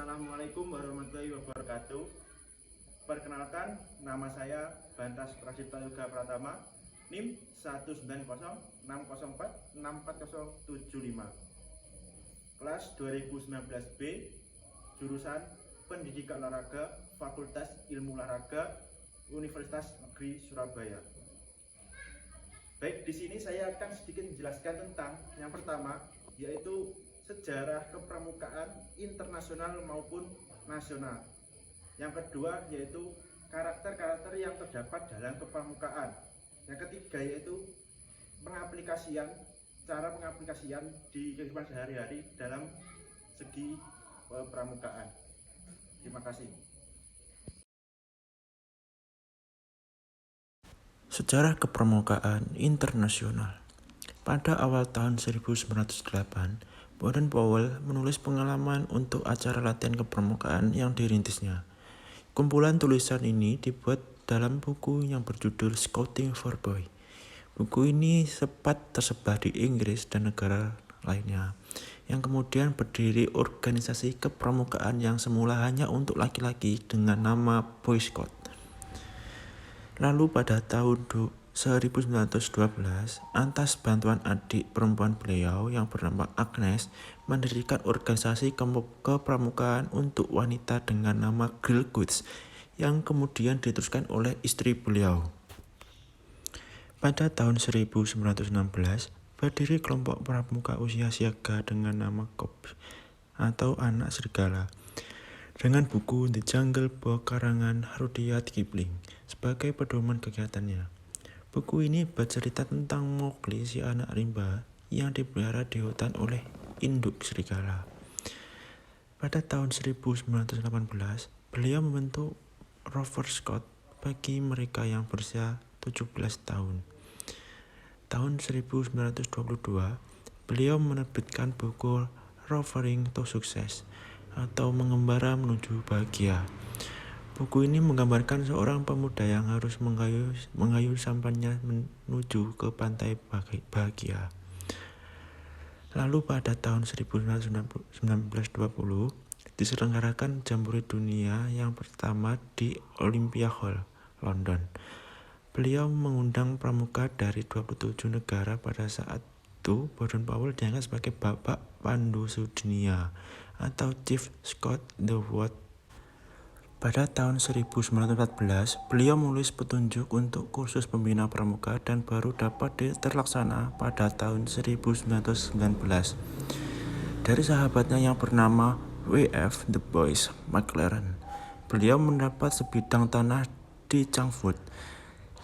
Assalamualaikum warahmatullahi wabarakatuh. Perkenalkan, nama saya Bantas Prasipta Yoga Pratama, NIM 19060464075, kelas 2019B, jurusan Pendidikan Olahraga, Fakultas Ilmu Olahraga, Universitas Negeri Surabaya. Baik, di sini saya akan sedikit menjelaskan tentang yang pertama, yaitu sejarah kepramukaan internasional maupun nasional. Yang kedua yaitu karakter-karakter yang terdapat dalam kepramukaan. Yang ketiga yaitu cara pengaplikasian di kehidupan sehari-hari dalam segi kepramukaan. Terima kasih. Sejarah kepramukaan internasional. Pada awal tahun 1908, Baden-Powell menulis pengalaman untuk acara latihan kepramukaan yang dirintisnya. Kumpulan tulisan ini dibuat dalam buku yang berjudul Scouting for Boys. Buku ini sempat tersebar di Inggris dan negara lainnya, yang kemudian berdiri organisasi kepramukaan yang semula hanya untuk laki-laki dengan nama Boy Scout. Lalu pada tahun 1912, atas bantuan adik perempuan beliau yang bernama Agnes mendirikan organisasi kepramukaan untuk wanita dengan nama Girl Scouts yang kemudian diteruskan oleh istri beliau. Pada tahun 1916, berdiri kelompok pramuka usia siaga dengan nama Corps atau Anak Serigala dengan buku The Jungle Book karangan Rudyard Kipling sebagai pedoman kegiatannya. Buku ini bercerita tentang Mowgli, si anak rimba yang dipelihara di hutan oleh induk serigala. Pada tahun 1918, beliau membentuk Rover Scout bagi mereka yang berusia 17 tahun. Tahun 1922, beliau menerbitkan buku Rovering to Success atau Mengembara Menuju Bahagia. Buku ini menggambarkan seorang pemuda yang harus mengayuh sampannya menuju ke pantai bahagia. Lalu pada tahun 1920 diselenggarakan Jambore Dunia yang pertama di Olympia Hall, London. Beliau mengundang pramuka dari 27 negara. Pada saat itu Baden-Powell dianggap sebagai bapak pandu sedunia atau Chief Scout the World. Pada tahun 1914, beliau menulis petunjuk untuk kursus pembina pramuka dan baru dapat terlaksana pada tahun 1919 dari sahabatnya yang bernama W.F. Du Bois McLaren. Beliau mendapat sebidang tanah di Changford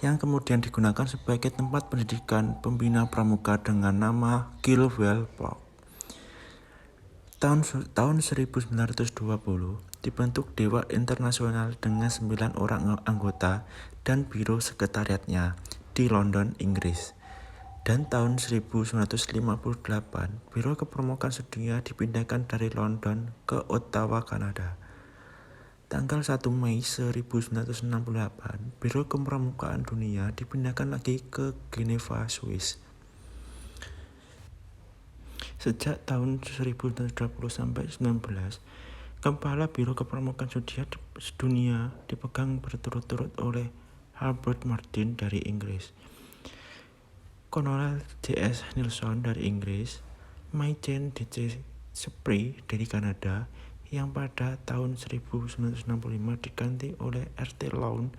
yang kemudian digunakan sebagai tempat pendidikan pembina pramuka dengan nama Gilwell Park. Tahun 1920 dibentuk Dewa Internasional dengan 9 orang anggota dan biro sekretariatnya di London, Inggris. Dan tahun 1958, Biro Kepramukaan Sedunia dipindahkan dari London ke Ottawa, Kanada. Tanggal 1 Mei 1968, Biro Kepramukaan Dunia dipindahkan lagi ke Geneva, Swiss. Sejak tahun 1920 sampai 19, Kepala Biro Kepramukaan Dunia dipegang berturut-turut oleh Albert Martin dari Inggris, Colonel J.S. Neilson dari Inggris, Majen D.C. Spry dari Kanada yang pada tahun 1965 diganti oleh R.T. Lown,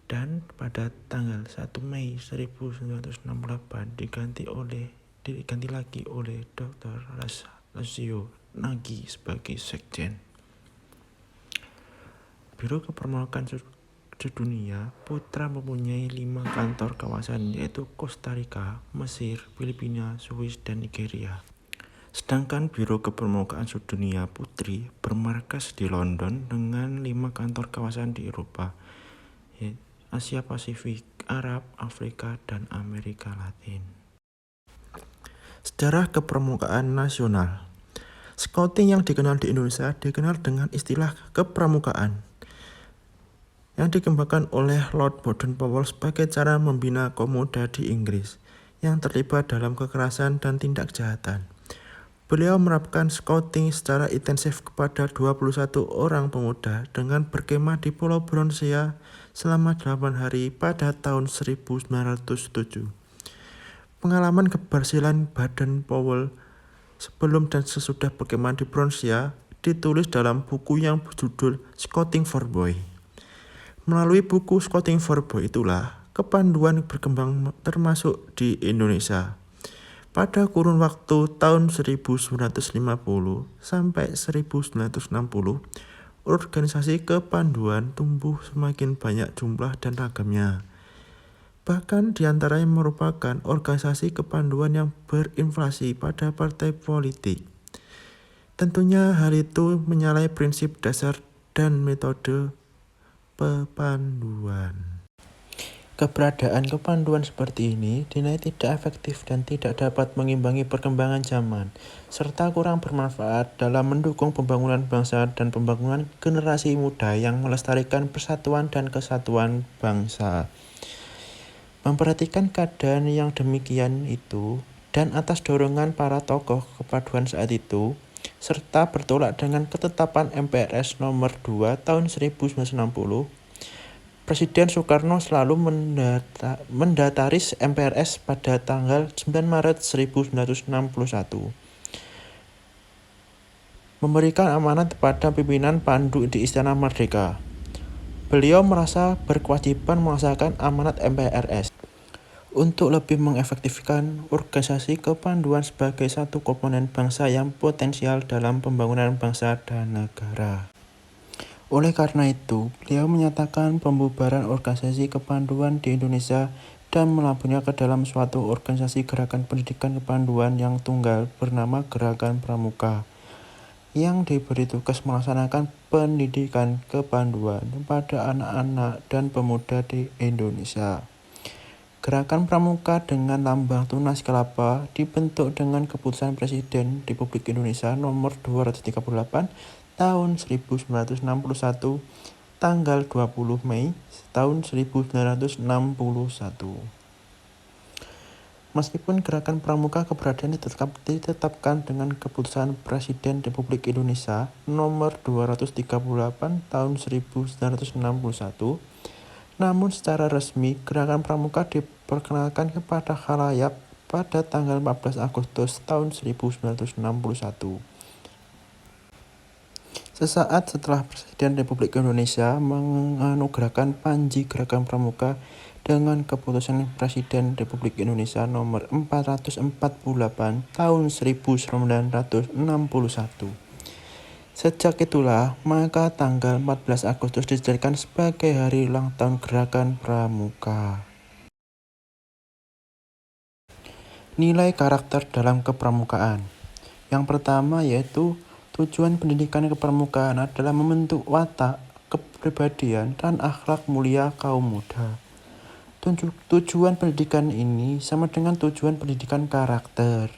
dan pada tanggal 1 Mei 1968 diganti lagi oleh Dr. Lazio Nagy sebagai sekjen. Biro Kepramukaan Sedunia Putra mempunyai 5 kantor kawasan, yaitu Costa Rica, Mesir, Filipina, Swiss, dan Nigeria. Sedangkan Biro Kepramukaan Sedunia Putri bermarkas di London dengan 5 kantor kawasan di Eropa, Asia Pasifik, Arab, Afrika, dan Amerika Latin. Sejarah kepramukaan nasional. Scouting yang dikenal di Indonesia dikenal dengan istilah kepramukaan yang dikembangkan oleh Lord Baden-Powell sebagai cara membina komoda di Inggris yang terlibat dalam kekerasan dan tindak kejahatan. Beliau menerapkan scouting secara intensif kepada 21 orang pemuda dengan berkemah di Pulau Bronsia selama 8 hari pada tahun 1907. Pengalaman keberhasilan Baden-Powell sebelum dan sesudah berkemah di Bronsia ditulis dalam buku yang berjudul Scouting for Boy. Melalui buku Scouting for Boy itulah kepanduan berkembang termasuk di Indonesia. Pada kurun waktu tahun 1950 sampai 1960, organisasi kepanduan tumbuh semakin banyak jumlah dan ragamnya. Bahkan diantaranya merupakan organisasi kepanduan yang berinflasi pada partai politik. Tentunya hal itu menyalahi prinsip dasar dan metode pepanduan. Keberadaan kepanduan seperti ini dinilai tidak efektif dan tidak dapat mengimbangi perkembangan zaman, serta kurang bermanfaat dalam mendukung pembangunan bangsa dan pembangunan generasi muda yang melestarikan persatuan dan kesatuan bangsa. Memperhatikan keadaan yang demikian itu, dan atas dorongan para tokoh kepaduan saat itu, serta bertolak dengan ketetapan MPRS nomor 2 tahun 1960, Presiden Soekarno selalu mendataris MPRS pada tanggal 9 Maret 1961. Memberikan amanat kepada pimpinan Pandu di Istana Merdeka. Beliau merasa berkewajiban melaksanakan amanat MPRS untuk lebih mengefektifkan organisasi kepanduan sebagai satu komponen bangsa yang potensial dalam pembangunan bangsa dan negara. Oleh karena itu, beliau menyatakan pembubaran organisasi kepanduan di Indonesia dan melabuhnya ke dalam suatu organisasi gerakan pendidikan kepanduan yang tunggal bernama Gerakan Pramuka, yang diberi tugas melaksanakan pendidikan kepanduan pada anak-anak dan pemuda di Indonesia. Gerakan Pramuka dengan lambang tunas kelapa dibentuk dengan keputusan Presiden Republik Indonesia nomor 238 tahun 1961 tanggal 20 Mei tahun 1961. Meskipun Gerakan Pramuka keberadaan ditetapkan dengan keputusan Presiden Republik Indonesia nomor 238 tahun 1961, namun secara resmi Gerakan Pramuka diperkenalkan kepada khalayak pada tanggal 14 Agustus tahun 1961. Sesaat setelah Presiden Republik Indonesia menganugerahkan Panji Gerakan Pramuka dengan keputusan Presiden Republik Indonesia nomor 448 tahun 1961. Sejak itulah, maka tanggal 14 Agustus dijadikan sebagai hari ulang tahun Gerakan Pramuka. Nilai karakter dalam kepramukaan. Yang pertama yaitu tujuan pendidikan kepramukaan adalah membentuk watak, kepribadian, dan akhlak mulia kaum muda. Tujuan pendidikan ini sama dengan tujuan pendidikan karakter.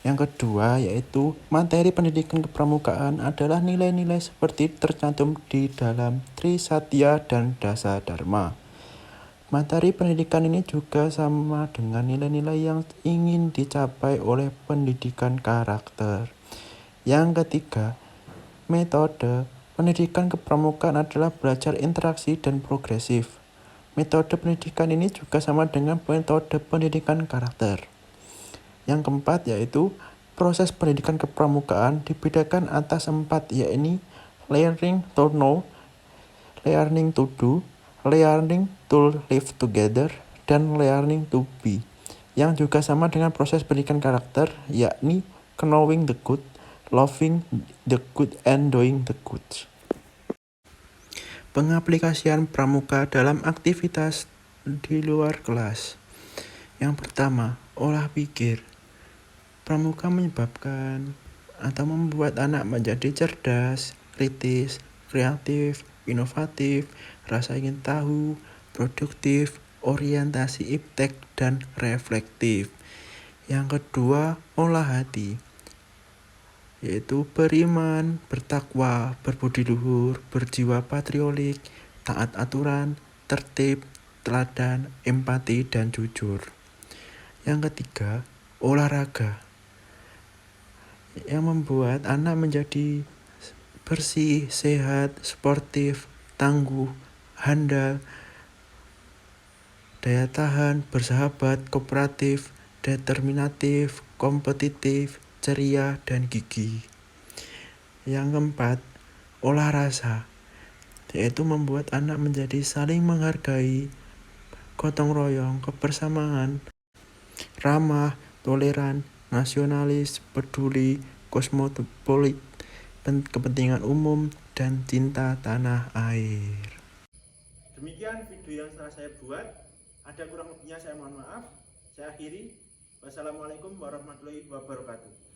Yang kedua yaitu materi pendidikan kepramukaan adalah nilai-nilai seperti tercantum di dalam Trisatya dan Dasa Dharma. Materi pendidikan ini juga sama dengan nilai-nilai yang ingin dicapai oleh pendidikan karakter. Yang ketiga, metode pendidikan kepramukaan adalah belajar interaksi dan progresif. Metode pendidikan ini juga sama dengan metode pendidikan karakter. Yang keempat yaitu proses pendidikan kepramukaan dibedakan atas 4, yakni learning to know, learning to do, learning to live together, dan learning to be, yang juga sama dengan proses pendidikan karakter, yakni knowing the good, loving the good, and doing the good. Pengaplikasian pramuka dalam aktivitas di luar kelas. Yang pertama, olah pikir. Pramuka menyebabkan atau membuat anak menjadi cerdas, kritis, kreatif, inovatif, rasa ingin tahu, produktif, orientasi iptek, dan reflektif. Yang kedua, olah hati, yaitu beriman, bertakwa, berbudi luhur, berjiwa patriotik, taat aturan, tertib, teladan, empati, dan jujur. Yang ketiga, olahraga, yang membuat anak menjadi bersih, sehat, sportif, tangguh, handal, daya tahan, bersahabat, kooperatif, determinatif, kompetitif, ceria, dan gigih. Yang keempat, olah rasa, yaitu membuat anak menjadi saling menghargai, gotong royong, kebersamaan, ramah, toleran, nasionalis, peduli, kosmopolit, kepentingan umum, dan cinta tanah air. Demikian video yang telah saya buat. Ada kurang lebihnya saya mohon maaf. Saya akhiri. Wassalamualaikum warahmatullahi wabarakatuh.